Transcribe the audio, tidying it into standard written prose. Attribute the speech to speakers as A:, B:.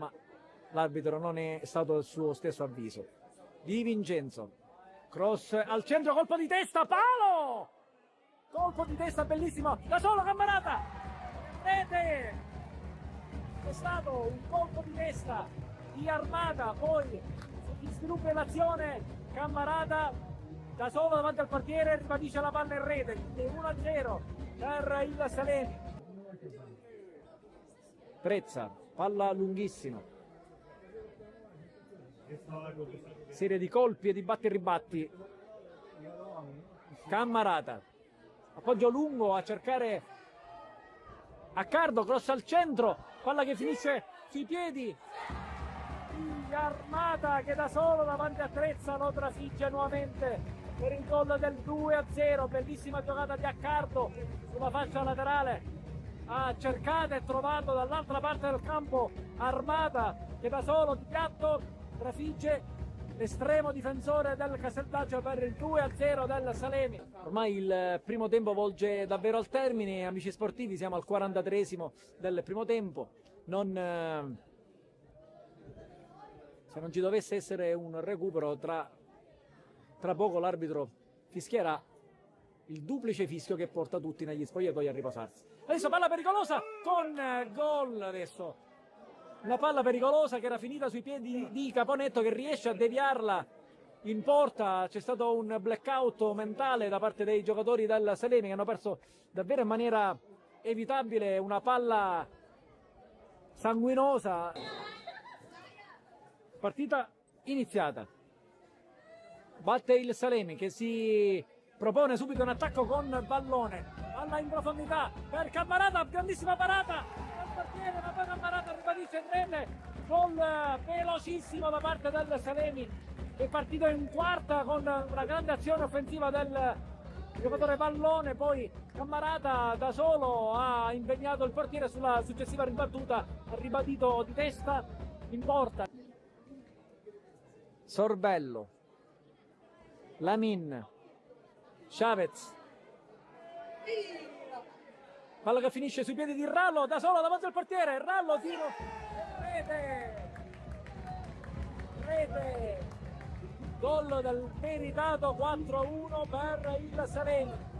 A: ma l'arbitro non è stato il suo stesso avviso. Di Vincenzo, cross al centro, colpo di testa, palo! Colpo di testa bellissimo, da solo Cammarata, rete! È stato un colpo di testa di Armata, poi si sviluppa l'azione, Cammarata da solo davanti al portiere ribadisce la palla in rete, quindi 1-0 per il Salemi. Prezza, palla lunghissima, serie di colpi e di batti e ribatti. Cammarata, appoggio lungo a cercare Accardo, cross al centro, palla che finisce sui piedi di Armata, che da solo davanti a Trezza lo trafigge nuovamente per il gol del 2-0. Bellissima giocata di Accardo sulla fascia laterale, ha cercato e trovato dall'altra parte del campo Armata, che da solo di piatto trafigge l'estremo difensore del Casteldaggio per il 2-0 del Salemi. Ormai il primo tempo volge davvero al termine, amici sportivi, siamo al 43esimo del primo tempo. Se non ci dovesse essere un recupero, tra poco l'arbitro fischierà il duplice fischio che porta tutti negli spogliatoi a riposarsi. Adesso palla pericolosa con gol adesso. Una palla pericolosa che era finita sui piedi di Caponetto, che riesce a deviarla in porta. C'è stato un blackout mentale da parte dei giocatori del Salemi, che hanno perso davvero in maniera evitabile una palla sanguinosa. Partita iniziata. Batte il Salemi, che si propone subito un attacco con pallone. Palla in profondità per Cammarata, grandissima parata portiere, ma poi Cammarata ribadisce in rete, gol velocissimo da parte del Salemi, che è partito in quarta con una grande azione offensiva del giocatore pallone. Poi Cammarata da solo ha impegnato il portiere sulla successiva ribattuta, ha ribadito di testa in porta. Sorbello, Lamin, Chavez, palla che finisce sui piedi di Rallo, da solo davanti al portiere, Rallo, tiro, rete, gol del meritato 4-1 per il Salemi.